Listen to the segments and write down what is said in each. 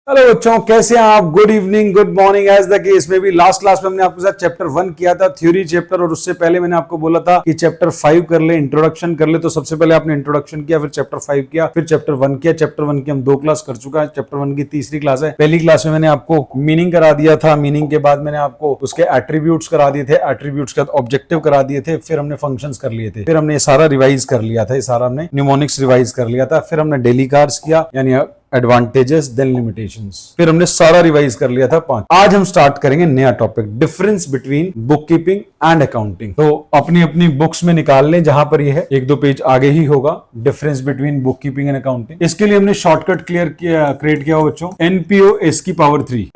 Hello बच्चों, कैसे हैं आप? Good evening, good morning. As the case में भी लास्ट क्लास में हमने आपके साथ चैप्टर 1 किया था, थ्योरी चैप्टर, और उससे पहले मैंने आपको बोला था कि चैप्टर 5 कर ले, इंट्रोडक्शन कर ले। तो सबसे पहले आपने इंट्रोडक्शन किया, फिर चैप्टर 5 किया, फिर चैप्टर 1 किया। चैप्टर 1 की हम 2 क्लास कर चुका है, चैप्टर 1 की तीसरी क्लास है। पहली क्लास में मैंने आपको मीनिंग करा दिया था, मीनिंग के बाद मैंने आपको उसके एट्रीब्यूट्स करा दिए थे, एट्रीब्यूट्स के बाद ऑब्जेक्टिव करा दिए थे, फिर हमने फंक्शंस कर लिए थे, फिर हमने सारा रिवाइज कर लिया था, ये सारा हमने न्यूमोनिक्स रिवाइज कर लिया था, फिर हमने डेली कार्ड्स किया, यानी एडवांटेजेस देन लिमिटेशंस, फिर हमने सारा रिवाइज कर लिया था 5। आज हम स्टार्ट करेंगे नया topic, difference between book keeping and accounting. तो अपनी अपनी बुक्स में निकाल लें, जहां पर ये है 1-2 पेज आगे ही होगा, difference between book keeping and accounting. इसके लिए हमने शॉर्टकट क्रिएट किया बच्चों, NPOS की power 3।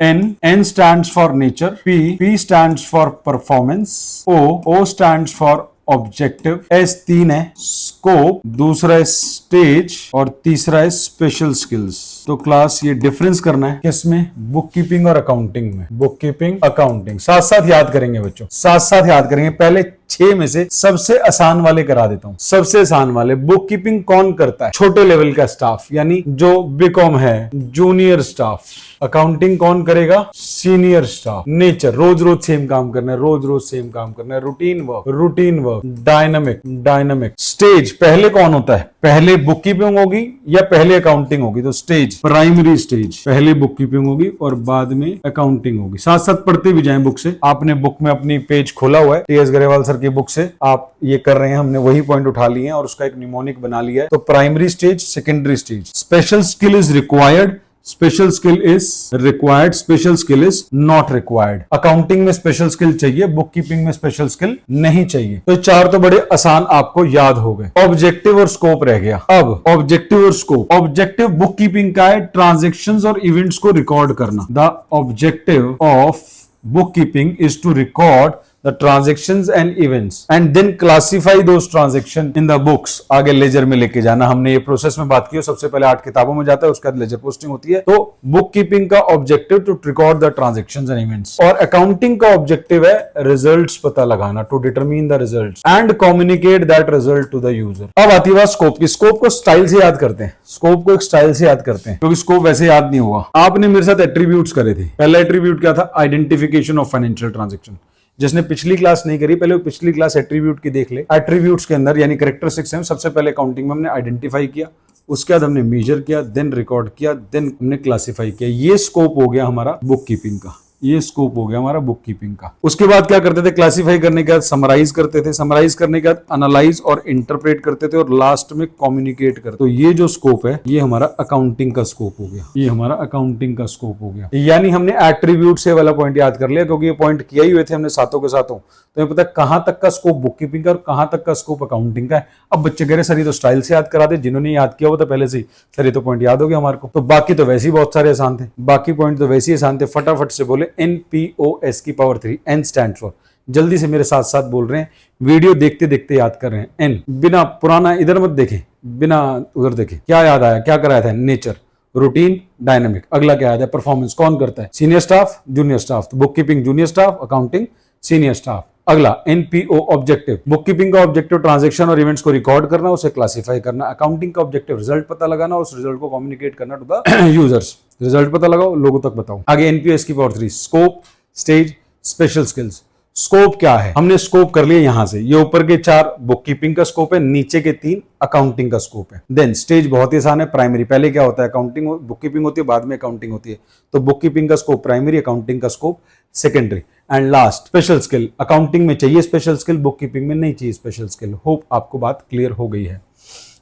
N stands for nature, P stands for performance, O stands for objective, S 3 है स्कोप, दूसरा है स्टेज और तीसरा है स्पेशल स्किल्स। तो क्लास ये डिफरेंस करना है किसमें? बुक कीपिंग और अकाउंटिंग में। बुक कीपिंग, अकाउंटिंग साथ साथ याद करेंगे बच्चों, साथ साथ याद करेंगे। पहले 6 में से सबसे आसान वाले करा देता हूं। सबसे आसान वाले, बुक कीपिंग कौन करता है? छोटे लेवल का स्टाफ, यानी जो बीकॉम है, जूनियर स्टाफ। अकाउंटिंग कौन करेगा? Senior staff. नेचर, रोज रोज सेम काम करना है, रोज रोज सेम काम करना है। Routine work. डायनामिक। स्टेज, पहले कौन होता है? पहले बुक कीपिंग होगी या पहले अकाउंटिंग होगी? तो स्टेज, प्राइमरी स्टेज, पहले बुक कीपिंग होगी और बाद में अकाउंटिंग होगी। साथ साथ पढ़ते भी जाएं बुक से। आपने बुक में अपनी पेज खोला हुआ है, TS गरेवाल सर की बुक से आप ये कर रहे हैं, हमने वही पॉइंट उठा लिए हैं और उसका एक निमोनिक बना लिया है। तो primary stage, secondary stage. Special skill is required, special skill is required, special skill is not required. Accounting में स्पेशल स्किल चाहिए, बुक कीपिंग में स्पेशल स्किल नहीं चाहिए। तो 4 तो बड़े आसान आपको याद हो गए। ऑब्जेक्टिव और स्कोप रह गया। अब ऑब्जेक्टिव और स्कोप। ऑब्जेक्टिव बुक कीपिंग का है ट्रांजेक्शंस और इवेंट्स को रिकॉर्ड करना। The objective of book keeping is to record the transactions and events and then classify those transactions in the books। आगे लेजर में लेके जाना, हमने ये प्रोसेस में बात की। सबसे पहले 8 किताबों में जाता है, उसके बाद लेजर पोस्टिंग होती है। तो बुक कीपिंग का objective to record the transactions and events, और अकाउंटिंग का ऑब्जेक्टिव है रिजल्ट्स पता लगाना, to determine the results and communicate that result to the user. अब आती बात स्कोप की। स्कोप को स्टाइल से याद करते हैं, स्कोप को एक स्टाइल से याद करते हैं, क्योंकि स्कोप वैसे याद नहीं हुआ। आपने मेरे साथ एट्रीब्यूट्स करे थे। पहला एट्रीब्यूट क्या था? Identification of financial transaction. जिसने पिछली क्लास नहीं करी, पहले वो पिछली क्लास एट्रीब्यूट की देख ले। एट्रीब्यूट्स के अंदर यानी कैरेक्टरिस्टिक्स में सबसे पहले अकाउंटिंग में हमने आइडेंटिफाई किया, उसके बाद हमने मेजर किया, देन रिकॉर्ड किया, देन हमने क्लासिफाई किया। ये स्कोप हो गया हमारा बुक कीपिंग का, ये स्कोप हो गया हमारा बुक कीपिंग का। उसके बाद क्या करते थे? क्लासिफाई करने के बाद समराइज करते थे, समराइज करने के बाद एनालाइज और इंटरप्रेट करते थे, और लास्ट में कम्युनिकेट करते। तो ये जो स्कोप है, ये हमारा अकाउंटिंग का स्कोप हो गया, ये हमारा अकाउंटिंग का स्कोप हो गया। यानी हमने एट्रीब्यूट से वाला पॉइंट याद कर लिया, क्योंकि ये पॉइंट किया ही हुए थे हमने सातों के सातों। तो हमें पता है कहां तक का स्कोप बुक कीपिंग का और कहां तक का स्कोप अकाउंटिंग का है। अब बच्चे कह रहे सर ये तो स्टाइल से याद करा दे, जिन्होंने याद किया वो तो पहले से ही, सर ये तो पॉइंट याद हो गया हमारे को। तो बाकी तो वैसे ही बहुत सारे आसान थे, बाकी पॉइंट तो वैसे ही आसान थे। फटाफट से बोले NPOS की पावर 3। N स्टैंड फॉर, जल्दी से मेरे साथ साथ बोल रहे हैं, वीडियो देखते देखते याद कर रहे हैं। N, बिना पुराना इधर मत देखें, बिना उधर देखें। क्या याद आया? क्या कराया था? Nature, routine, dynamic. अगला क्या याद है? परफॉर्मेंस। कौन करता है? Senior staff, junior staff. तो book keeping junior staff, accounting senior staff. अगला NPO ऑब्जेक्टिव, बुक कीपिंग का ऑब्जेक्टिव ट्रांजैक्शन और इवेंट्स को रिकॉर्ड करना, उसे क्लासिफाई करना। अकाउंटिंग का ऑब्जेक्टिव रिजल्ट पता लगाना, उस रिजल्ट को कम्युनिकेट करना टू द यूजर्स। रिजल्ट पता लगाओ, लोगों तक बताओ। आगे NPOS की power 3, scope, stage, special skills. Scope क्या है? हमने स्कोप कर लिया यहां से। ये ऊपर के 4 बुक कीपिंग का स्कोप है, नीचे के 3 अकाउंटिंग का स्कोप है। देन स्टेज बहुत ही आसान है, प्राइमरी। पहले क्या होता है? अकाउंटिंग, बुक कीपिंग होती है, बाद में अकाउंटिंग होती है। तो बुक कीपिंग का स्कोप प्राइमरी, अकाउंटिंग का scope secondary. And last special skill. Accounting में चाहिए स्पेशल स्किल, बुक कीपिंग में नहीं चाहिए स्पेशल स्किल। होप आपको बात क्लियर हो गई है।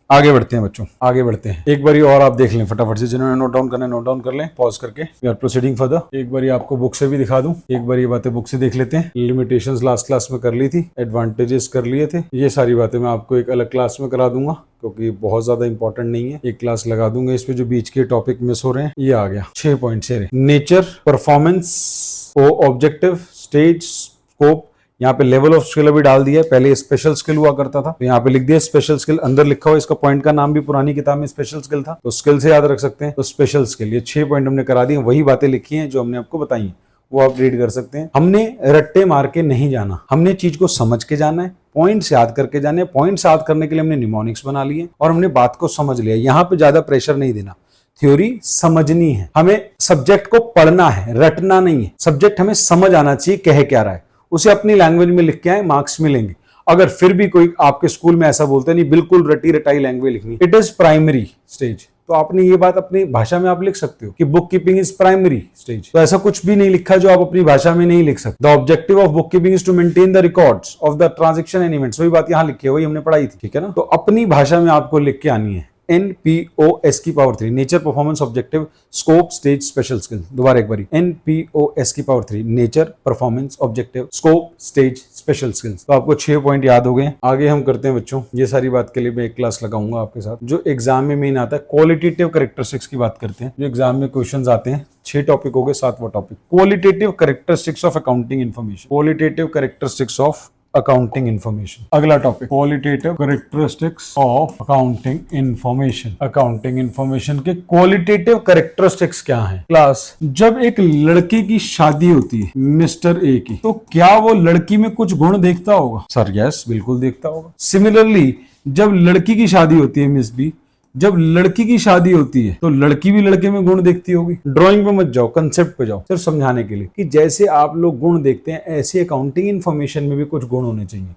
आगे बढ़ते हैं बच्चों, आगे बढ़ते हैं। एक बारी और आप देख लें फटाफट से, जिन्होंने नोट डाउन करना है नोट डाउन कर लें, पॉज करके। We are proceeding further. एक बारी आपको बुक से भी दिखा दूं, एक बार ये बातें बुक से देख लेते हैं। लिमिटेशंस लास्ट क्लास में कर ली थी, एडवांटेजेस कर लिए थे। ये सारी बातें मैं आपको एक अलग क्लास में करा दूंगा, क्योंकि बहुत ज्यादा इंपॉर्टेंट नहीं है। एक क्लास लगा दूंगा इस पे, जो बीच के टॉपिक मिस हो रहे हैं। ये आ गया 6 पॉइंट से। Nature, performance, objective, stage, scope. यहाँ पे लेवल ऑफ स्किल अभी डाल दिया है, पहले स्पेशल स्किल हुआ करता था, तो यहाँ पे लिख दिया स्पेशल स्किल। अंदर लिखा हुआ इसका पॉइंट का नाम भी पुरानी किताब में स्पेशल स्किल था, तो स्किल से याद रख सकते हैं। तो स्पेशल स्किल, ये 6 पॉइंट हमने करा दिए। वही बातें लिखी हैं जो हमने आपको बताई हैं, वो आप रीड कर सकते हैं। हमने रट्टे मार के नहीं जाना, हमने चीज को समझ के जाना है, पॉइंट्स याद करके जाने। पॉइंट्स याद करने के लिए हमने निमोनिक्स बना लिए और हमने बात को समझ लिया। यहाँ पे ज्यादा प्रेशर नहीं देना। थ्योरी समझनी है, हमें सब्जेक्ट को पढ़ना है, रटना नहीं है। सब्जेक्ट हमें समझ आना चाहिए कह क्या रहा है, उसे अपनी लैंग्वेज में लिख के आए, मार्क्स मिलेंगे। अगर फिर भी कोई आपके स्कूल में ऐसा बोलते नहीं बिल्कुल रटी रटाई लैंग्वेज लिखनी, इट इज प्राइमरी स्टेज, तो आपने ये बात अपनी भाषा में आप लिख सकते हो कि book keeping is primary stage. तो ऐसा कुछ भी नहीं लिखा जो आप अपनी भाषा में नहीं लिख सकते। The objective of book keeping is to maintain the records of the transaction and events. वही बात यहाँ लिखी है, वही हमने पढ़ाई थी, ठीक है ना। तो अपनी भाषा में आपको लिख के आनी है। NPOS की power 3, nature, performance, objective, scope, stage, special skill. दोबारा एक बारी, NPOS की power 3, nature, performance, objective, scope, stage, special skills. तो आपको 6 पॉइंट याद हो गए। आगे हम करते हैं बच्चों, ये सारी बात के लिए मैं एक क्लास लगाऊंगा आपके साथ। जो एग्जाम में मेन आता है क्वालिटेटिव कैरेक्टरिस्टिक्स की बात करते हैं, जो एग्जाम में क्वेश्चंस आते हैं। 6 टॉपिक हो गए, 7वां topic qualitative characteristics of accounting information. Qualitative characteristics of accounting information. अगला topic qualitative characteristics of accounting information. Accounting information के क्वालिटेटिव कैरेक्टरिस्टिक्स क्या हैं? क्लास, जब एक लड़के की शादी होती है मिस्टर ए की, तो क्या वो लड़की में कुछ गुण देखता होगा? सर यस, बिल्कुल देखता होगा। सिमिलरली जब लड़की की शादी होती है मिस बी, जब लड़की की शादी होती है तो लड़की भी लड़के में गुण देखती होगी। ड्राइंग पे मत जाओ, कंसेप्ट पे जाओ, सिर्फ समझाने के लिए कि जैसे आप लोग गुण देखते हैं ऐसे अकाउंटिंग इन्फॉर्मेशन में भी कुछ गुण होने चाहिए।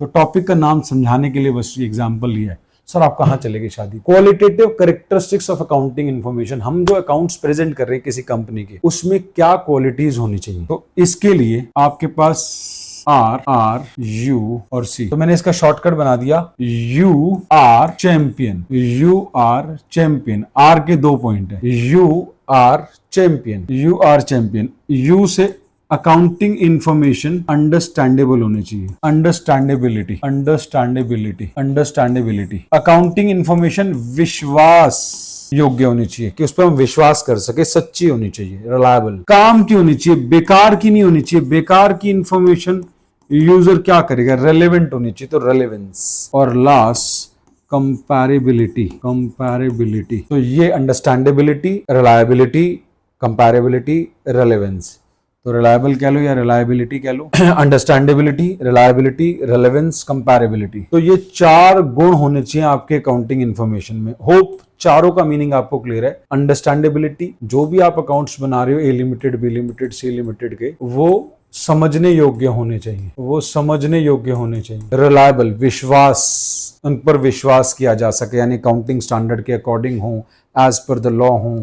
तो टॉपिक का नाम समझाने के लिए बस एग्जांपल लिया है। सर आप कहाँ चलेंगे शादी? Qualitative characteristics of accounting information. हम जो अकाउंट्स प्रेजेंट कर रहे हैं किसी कंपनी के, उसमें क्या क्वालिटीज होनी चाहिए? तो इसके लिए आपके पास R U और C, तो मैंने इसका शॉर्टकट बना दिया U R champion. U R champion, R के 2 पॉइंट है। U R champion, U R champion. U से अकाउंटिंग इंफॉर्मेशन अंडरस्टैंडेबल होनी चाहिए। Understandability, understandability, understandability. Accounting information विश्वास योग्य होनी चाहिए कि उस पर हम विश्वास कर सके, सच्ची होनी चाहिए, रिलायबल। काम की होनी चाहिए, बेकार की नहीं होनी चाहिए। बेकार की इंफॉर्मेशन यूजर क्या करेगा? रेलेवेंट होनी चाहिए, तो रेलेवेंस। और लास्ट कंपैरेबिलिटी, कंपैरेबिलिटी। तो ये अंडरस्टैंडेबिलिटी, रिलायबिलिटी, कंपैरेबिलिटी, रेलेवेंस। तो रिलायबल कह लो या रिलायबिलिटी कह लो, अंडरस्टैंडेबिलिटी, रिलायबिलिटी, रेलेवेंस, कंपैरेबिलिटी। तो ये 4 गुण होने चाहिए आपके अकाउंटिंग इन्फॉर्मेशन में। होप चारों का मीनिंग आपको क्लियर है। अंडरस्टैंडेबिलिटी, जो भी आप अकाउंट्स बना रहे हो, A limited, B limited, C limited के, वो समझने योग्य होने चाहिए, वो समझने योग्य होने चाहिए। रिलायबल, विश्वास, उन पर विश्वास किया जा सके, यानी अकाउंटिंग स्टैंडर्ड के अकॉर्डिंग हो, एज पर द लॉ हो,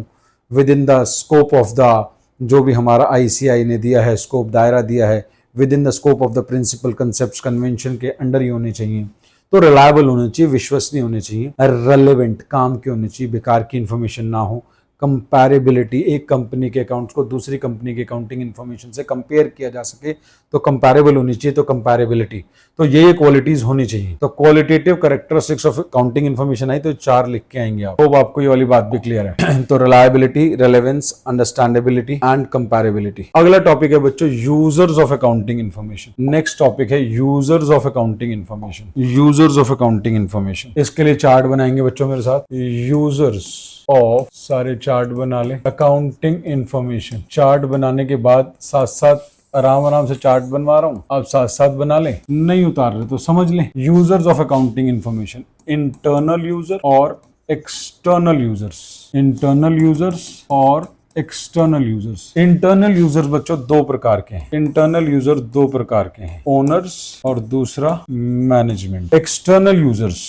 with in the scope of the, जो भी हमारा ICAI ने दिया है स्कोप, दायरा दिया है, within the scope of the principle concept convention के अंडर ही होने चाहिए। तो रिलायबल होने चाहिए, विश्वसनीय होने चाहिए। रेलेवेंट, काम के होने चाहिए, बेकार की इंफॉर्मेशन ना हो। कंपैरेबिलिटी, एक कंपनी के अकाउंट्स को दूसरी कंपनी के अकाउंटिंग इन्फॉर्मेशन से कंपेयर किया जा सके, तो कंपैरेबल होनी चाहिए, तो कंपैरेबिलिटी। तो ये क्वालिटीज होनी चाहिए। तो qualitative characteristics of accounting information आई तो 4 लिख के आएंगे आप। होप आपको ये वाली बात भी क्लियर है। तो reliability, relevance, understandability and comparability. अगला टॉपिक है बच्चों users of accounting information. Next topic है users of accounting information. Users of accounting information, इसके लिए चार्ट बनाएंगे बच्चों मेरे साथ। यूजर्स ऑफ, सारे चार्ट बना ले, अकाउंटिंग इंफॉर्मेशन। चार्ट बनाने के बाद साथ साथ आराम से चार्ट बनवा रहा हूं, आप साथ साथ बना ले, नहीं उतार रहे तो समझ ले। Users of accounting information, internal user और एक्सटर्नल यूजर्स। इंटरनल यूजर्स और एक्सटर्नल यूजर्स। इंटरनल यूजर्स बच्चों 2 प्रकार के हैं। इंटरनल यूजर 2 प्रकार के हैं, ओनर्स और दूसरा management. External users,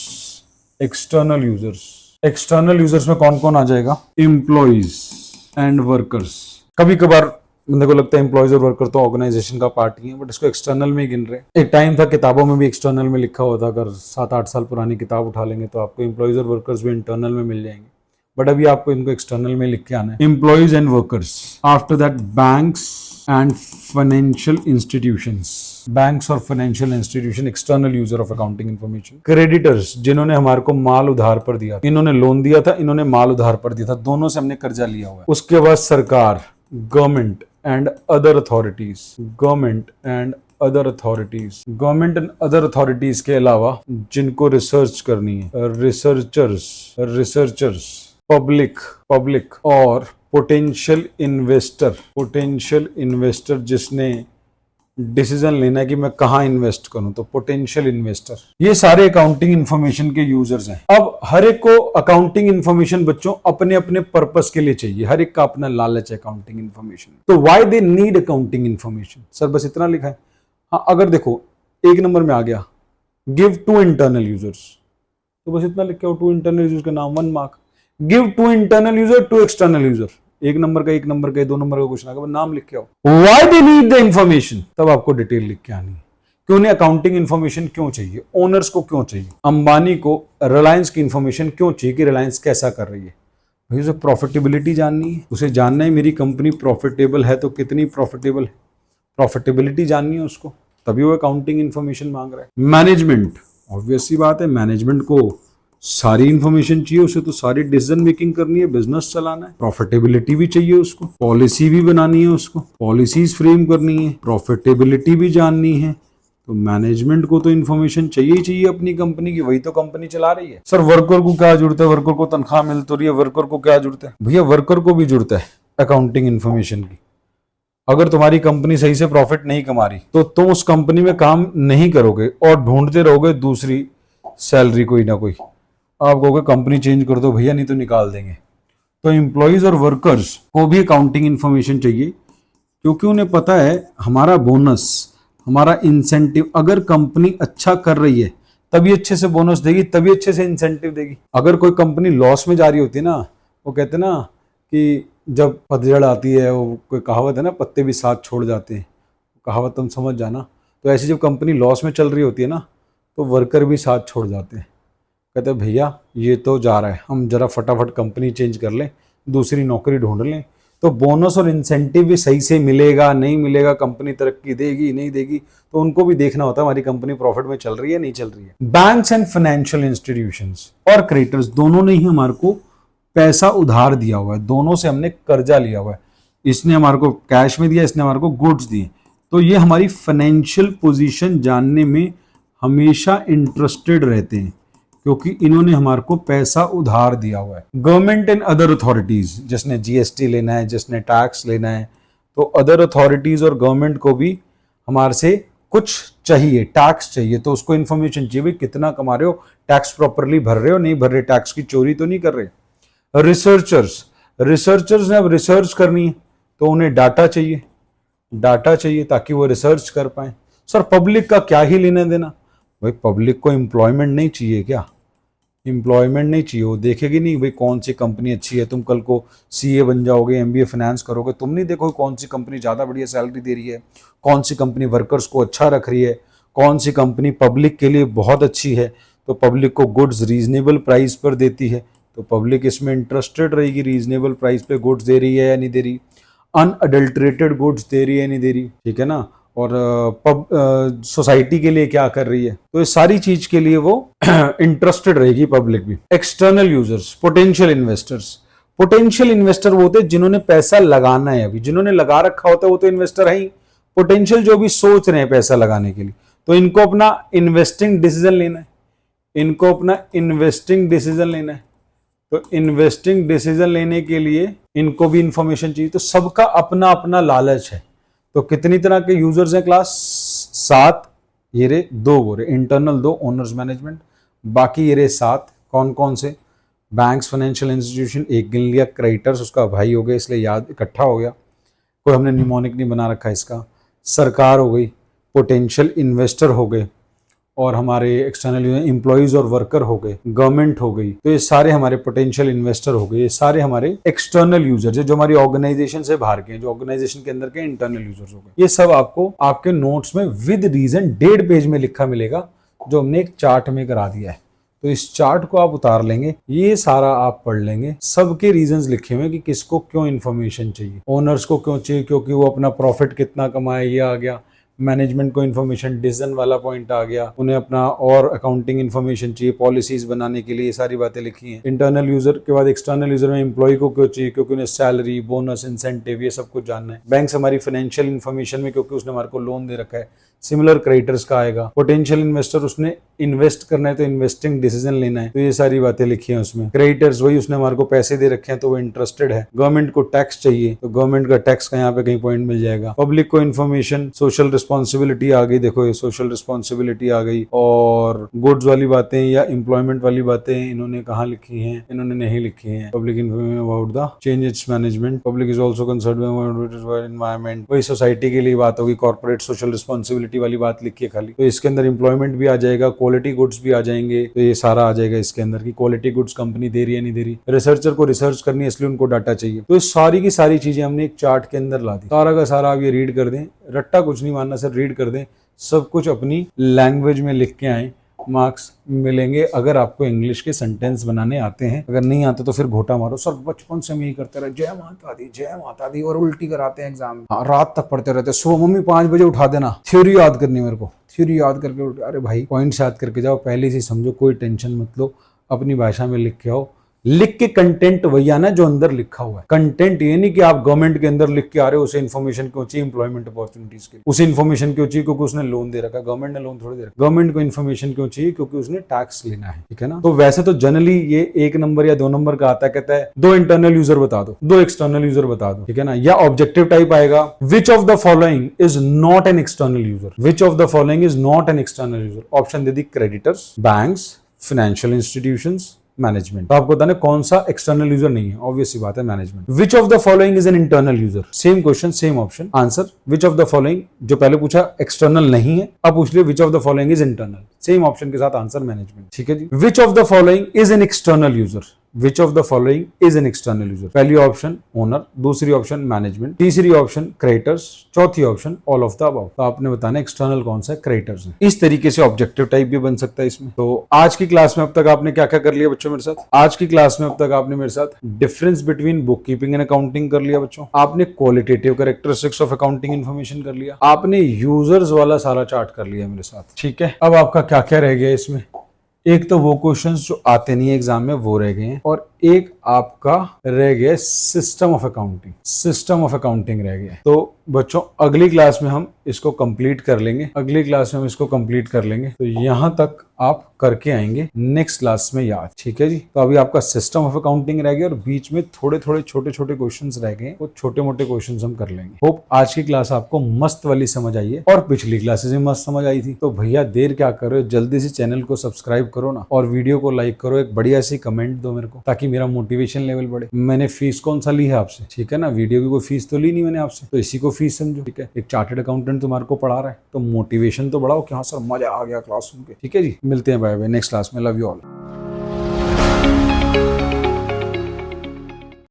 external users, external users में कौन कौन आ जाएगा? Employees and workers. कभी कभार बंदे को लगता है एम्प्लॉइज और वर्कर तो ऑर्गेनाइजेशन का पार्ट ही है, बट इसको एक्सटर्नल में गिन रहे हैं। एक टाइम था किताबों में भी एक्सटर्नल में लिखा हुआ था, अगर 7-8 साल पुरानी किताब उठा लेंगे तो आपको एम्प्लॉइज और वर्कर्स भी इंटरनल में मिल जाएंगे, बट अभी आपको इनको एक्सटर्नल में लिख के आना है। Employees and workers. After that banks and financial institutions. Banks और financial institution external user of accounting information. Creditors, जिन्होंने हमारे को माल उधार पर दिया, इन्होंने लोन दिया था, इन्होंने माल उधार पर दिया था, दोनों से हमने कर्जा लिया हुआ है। उसके बाद सरकार, government and other authorities. Government and other authorities. Government and other authorities के अलावा जिनको रिसर्च करनी है, रिसर्चर्स, रिसर्चर्स, पब्लिक और पोटेंशियल इन्वेस्टर। पोटेंशियल इन्वेस्टर जिसने डिसीजन लेना है कि मैं कहाँ इन्वेस्ट करूं, तो पोटेंशियल इन्वेस्टर, ये सारे अकाउंटिंग इन्फॉर्मेशन के यूजर्स हैं। अब हर एक को अकाउंटिंग इन्फॉर्मेशन बच्चों अपने अपने पर्पस के लिए चाहिए, हर एक का अपना लालच है अकाउंटिंग इन्फॉर्मेशन। तो why they need accounting information, sir बस इतना लिखा है। हाँ, अगर देखो एक नंबर में आ गया गिव टू इंटरनल यूजर्स, तो बस इतना लिख के टू इंटरनल यूजर्स का नाम 1 mark. Give to internal user to external user, एक नंबर का 2 नंबर का क्वेश्चन आएगा, नाम लिख के आओ। Why they need the information, तब आपको डिटेल लिख के आनी है कि उन्हें अकाउंटिंग इन्फॉर्मेशन क्यों चाहिए, ओनर्स को क्यों चाहिए, अंबानी को रिलायंस की इन्फॉर्मेशन क्यों चाहिए कि रिलायंस कैसा कर रही है। भाई उसे प्रॉफिटेबिलिटी जाननी है, उसे जानना है मेरी कंपनी प्रॉफिटेबल है तो कितनी प्रॉफिटेबल है, प्रॉफिटेबिलिटी जाननी है उसको, तभी वो अकाउंटिंग इन्फॉर्मेशन मांग रहा है। मैनेजमेंट, ऑब्वियस सी बात है, मैनेजमेंट को सारी इंफॉर्मेशन चाहिए, उसे तो सारी डिसीजन मेकिंग करनी है, बिजनेस चलाना है, प्रॉफिटेबिलिटी भी चाहिए उसको, पॉलिसी भी बनानी है उसको, पॉलिसीज फ्रेम करनी है, प्रॉफिटेबिलिटी भी जाननी है। तो मैनेजमेंट को तो इन्फॉर्मेशन चाहिए ही चाहिए अपनी कंपनी की, वही तो कंपनी चला रही है। सर वर्कर को क्या जरूरत है, वर्कर को तनख्वाह मिल तो रही है, वर्कर को क्या जरूरत है, भैया वर्कर को भी जरूरत है अकाउंटिंग इन्फॉर्मेशन की। अगर तुम्हारी कंपनी सही से प्रॉफिट नहीं कमा रही तो तुम उस कंपनी में काम नहीं करोगे और ढूंढते रहोगे दूसरी सैलरी कोई ना कोई, आप कहोगे कंपनी चेंज कर दो भैया नहीं तो निकाल देंगे। तो एम्प्लॉयज और वर्कर्स को भी अकाउंटिंग इन्फॉर्मेशन चाहिए, क्योंकि उन्हें पता है हमारा बोनस, हमारा इंसेंटिव, अगर कंपनी अच्छा कर रही है तभी अच्छे से बोनस देगी, तभी अच्छे से इंसेंटिव देगी। अगर कोई कंपनी लॉस में जा रही होती है ना, वो कहते हैं ना कि जब पतझड़ आती है, वो कोई कहावत है ना, पत्ते भी साथ छोड़ जाते हैं, कहावत तुम समझ जाना। तो ऐसी जब कंपनी लॉस में चल रही होती है ना, तो वर्कर भी साथ छोड़ जाते हैं, कहते हैं भैया ये तो जा रहा है, हम जरा फटाफट कंपनी चेंज कर लें, दूसरी नौकरी ढूंढ लें। तो बोनस और इंसेंटिव भी सही से मिलेगा नहीं मिलेगा, कंपनी तरक्की देगी नहीं देगी, तो उनको भी देखना होता है हमारी कंपनी प्रॉफिट में चल रही है नहीं चल रही है। बैंक्स एंड फाइनेंशियल इंस्टीट्यूशंस और क्रेडिटर्स दोनों ने ही हमारे को पैसा उधार दिया हुआ है, दोनों से हमने कर्जा लिया हुआ है, इसने हमारे को कैश में दिया, इसने हमारे को गुड्स दिए। तो ये हमारी फाइनेंशियल पोजीशन जानने में हमेशा इंटरेस्टेड रहते हैं, क्योंकि इन्होंने हमारे को पैसा उधार दिया हुआ है। गवर्नमेंट एंड अदर अथॉरिटीज, जिसने जीएसटी लेना है, जिसने टैक्स लेना है, तो अदर अथॉरिटीज और गवर्नमेंट को भी हमारे से कुछ चाहिए, टैक्स चाहिए, तो उसको इन्फॉर्मेशन चाहिए भाई कितना कमा रहे हो, टैक्स प्रॉपरली भर रहे हो नहीं भर रहे, टैक्स की चोरी तो नहीं कर रहे। रिसर्चर्स ने अब रिसर्च करनी है तो उन्हें डाटा चाहिए, डाटा चाहिए ताकि वो रिसर्च कर पाए। सर पब्लिक का क्या ही लेना देना, भाई पब्लिक को एम्प्लॉयमेंट नहीं चाहिए क्या, एम्प्लॉयमेंट नहीं चाहिए, वो देखेगी नहीं भाई कौन सी कंपनी अच्छी है, तुम कल को सीए बन जाओगे, एमबीए फाइनेंस करोगे, तुम नहीं देखोगे कौन सी कंपनी ज़्यादा बढ़िया सैलरी दे रही है, कौन सी कंपनी वर्कर्स को अच्छा रख रही है, कौन सी कंपनी पब्लिक के लिए बहुत अच्छी है, तो पब्लिक को गुड्स रीजनेबल प्राइस पर देती है, तो पब्लिक इसमें इंटरेस्टेड रहेगी, रीजनेबल प्राइस पे गुड्स दे रही है या नहीं दे रही, अनअडल्ट्रेटेड गुड्स दे रही है नहीं दे रही, ठीक है ना, और सोसाइटी के लिए क्या कर रही है, तो ये सारी चीज के लिए वो इंटरेस्टेड रहेगी पब्लिक भी। External users, potential investors, potential investor वो होते हैं जिन्होंने पैसा लगाना है, अभी जिन्होंने लगा रखा होता है वो तो इन्वेस्टर है ही, पोटेंशियल जो भी सोच रहे हैं पैसा लगाने के लिए, तो इनको अपना इन्वेस्टिंग डिसीजन लेना है, इनको अपना इन्वेस्टिंग डिसीजन लेना है, तो इन्वेस्टिंग डिसीजन लेने के लिए इनको भी इंफॉर्मेशन चाहिए। तो सबका अपना अपना लालच है। तो कितनी तरह के यूजर्स हैं क्लास 7, ये रे 2 वो रे इंटरनल 2 ओनर्स मैनेजमेंट, बाकी ये रे 7 कौन कौन से, बैंक्स फाइनेंशियल इंस्टीट्यूशन एक गिन लिया, क्रेडिटर्स उसका भाई हो गया इसलिए याद इकट्ठा हो गया, कोई हमने निमोनिक नहीं बना रखा इसका, सरकार हो गई, पोटेंशियल इन्वेस्टर हो गए, और हमारे एक्सटर्नल एम्प्लॉयज और वर्कर हो गए, गवर्नमेंट हो गई, तो ये सारे हमारे पोटेंशियल इन्वेस्टर हो गए, ये सारे हमारे एक्सटर्नल यूजर्स है जो हमारी ऑर्गेनाइजेशन से बाहर के हैं, जो ऑर्गेनाइजेशन के अंदर के इंटरनल यूजर्स हो गए। ये सब आपको आपके नोट्स में विद रीजन 1.5 पेज में लिखा मिलेगा, जो हमने एक चार्ट में करा दिया है। तो इस चार्ट को आप उतार लेंगे, ये सारा आप पढ़ लेंगे, सबके रीजंस लिखे हुए कि किसको क्यों इन्फॉर्मेशन चाहिए, ओनर्स को क्यों चाहिए क्योंकि वो अपना प्रॉफिट कितना कमाए ये आ गया, मैनेजमेंट को इन्फॉर्मेशन डिसीजन वाला पॉइंट आ गया, उन्हें अपना और अकाउंटिंग इन्फॉर्मेशन चाहिए पॉलिसीज बनाने के लिए, ये सारी बातें लिखी हैं। इंटरनल यूजर के बाद एक्सटर्नल यूजर में एम्प्लॉय को क्यों चाहिए क्योंकि उन्हें सैलरी बोनस इंसेंटिव ये सब कुछ जानना है। बैंक्स हमारी फाइनेंशियल इन्फॉर्मेशन में क्योंकि उसने हमारे को लोन दे रखा है, सिमिलर क्रेडिटर्स का आएगा। पोटेंशियल इन्वेस्टर उसने इन्वेस्ट करना है तो इन्वेस्टिंग डिसीजन लेना है, तो ये सारी बातें लिखी हैं उसमें। क्रेडिटर्स वही उसने हमारे को पैसे दे रखे हैं तो वो इंटरेस्टेड है। गवर्नमेंट को टैक्स चाहिए तो गवर्नमेंट का टैक्स का यहाँ पे कहीं पॉइंट मिल जाएगा। पब्लिक को इन्फॉर्मेशन सोशल रिस्पॉन्सिबिलिटी आ गई, देखो ये सोशल रिस्पॉन्सिबिलिटी आ गई, और गुड्स वाली बातें या एम्प्लॉयमेंट वाली बातें इन्होंने कहाँ लिखी हैं, इन्होंने नहीं लिखी हैं। Public information about the change it's management, public is also concern environment, वही सोसाइटी के लिए बात होगी। कॉर्पोरेट सोशल रिस्पॉन्सिबिलिटी वाली बात लिखी है खाली, तो इसके अंदर एम्प्लॉयमेंट भी आ जाएगा, क्वालिटी गुड्स भी आ जाएंगे, तो ये सारा आ जाएगा इसके अंदर की क्वालिटी गुड्स कंपनी दे रही है नहीं दे रही। रिसर्चर को रिसर्च करनी है इसलिए उनको डाटा चाहिए। तो ये सारी की सारी चीजें हमने एक चार्ट के अंदर ला दी। सारा का सारा आप ये रीड कर दें, रट्टा कुछ नहीं मानना सर, रीड कर दें, सब कुछ अपनी लैंग्वेज में लिख के आए, मार्क्स मिलेंगे। अगर आपको इंग्लिश के सेंटेंस बनाने आते हैं, अगर नहीं आते तो फिर घोटा मारो। सर बचपन से हम यही करते रहे, जय माता दी और उल्टी कराते हैं एग्जाम, रात तक पढ़ते रहते। सुबह मम्मी 5 बजे उठा देना, थ्योरी याद करनी मेरे को, थ्योरी याद करके उठ। अरे भाई पॉइंट्स याद करके जाओ, पहले से समझो, कोई टेंशन मत लो, अपनी भाषा में लिख के आओ। लिख के कंटेंट वही आना जो अंदर लिखा हुआ है। कंटेंट ये नहीं कि आप गवर्नमेंट के अंदर लिख के आ रहे हो, उसे इन्फॉर्मेशन क्यों चाहिए, एम्प्लॉयमेंट अपॉर्चुनिटीज के, उसे इन्फॉर्मेशन क्यों चाहिए क्योंकि उसने लोन दे रखा है, गवर्नमेंट ने लोन थोड़ी दे रखा। गवर्नमेंट को इन्फॉर्मेशन क्यों चाहिए क्योंकि उसने टैक्स लेना है, ठीक है ना। तो वैसे तो जनरली ये 1 नंबर या 2 नंबर का आता है, कहता है 2 इंटरनल यूजर बता दो, 2 एक्सटर्नल यूजर बता दो, ठीक है ना। या ऑब्जेक्टिव टाइप आएगा, विच of the following is not an external user, which of the following is not an external user. Option they the, creditors, banks, financial institutions, management. तो आपको बताना कौन सा एक्सटर्नल यूजर नहीं है, ऑब्वियस सी बात है management. Which of the following is an internal user, same question same option, answer which of the following. जो पहले पूछा एक्सटर्नल नहीं है, अब पूछ लिया which of the following is internal, same option के साथ आंसर मैनेजमेंट, ठीक है जी। Which of the following is an external user, which of the following is an external user. पहली ऑप्शन ओनर, दूसरी ऑप्शन मैनेजमेंट, तीसरी ऑप्शन क्रिएटर्स, चौथी option all of the above. तो आपने बताना एक्सटर्नल कौन सा है, क्रिएटर्स है। इस तरीके से ऑब्जेक्टिव टाइप भी बन सकता है इसमें। तो आज की क्लास में अब तक आपने क्या क्या कर लिया बच्चों मेरे साथ? आज की क्लास में अब तक आपने मेरे साथ difference between book keeping and accounting कर लिया बच्चों, आपने qualitative characteristics of accounting information कर लिया, आपने यूजर्स वाला सारा चार्ट कर लिया मेरे साथ, ठीक है। अब आपका क्या क्या रह गया इसमें? एक तो वो क्वेश्चंस जो आते नहीं है एग्जाम में वो रह गए हैं, और एक आपका रह गया system of accounting, system of accounting रह गया। तो बच्चों अगली क्लास में हम इसको कंप्लीट कर लेंगे, अगली क्लास में हम इसको कंप्लीट कर लेंगे। तो यहां तक आप करके आएंगे नेक्स्ट क्लास में याद, ठीक है जी। तो अभी आपका सिस्टम ऑफ अकाउंटिंग रह गया और बीच में थोड़े थोड़े छोटे छोटे क्वेश्चंस रह गए, वो छोटे मोटे क्वेश्चंस हम कर लेंगे। होप आज की क्लास आपको मस्त वाली समझ आई है, और पिछली क्लासेस में मस्त समझ आई थी। तो भैया देर क्या कर रहे हो, जल्दी से चैनल को सब्सक्राइब करो ना, और वीडियो को लाइक करो, एक बढ़िया सी कमेंट दो मेरे को, ताकि मेरा मोटिवेशन लेवल बढ़े। मैंने फीस कौन सा ली है आपसे, ठीक है ना, वीडियो की कोई फीस तो ली नहीं मैंने आपसे, तो इसी को फीस समझो, ठीक है। एक चार्टर्ड अकाउंटेंट तुम्हारे को पढ़ा रहा है, तो मोटिवेशन तो बढ़ाओ कि हाँ सर मजा आ गया क्लास सुन के, ठीक है जी। मिलते हैं, बाय बाय नेक्स्ट क्लास में, लव यू ऑल।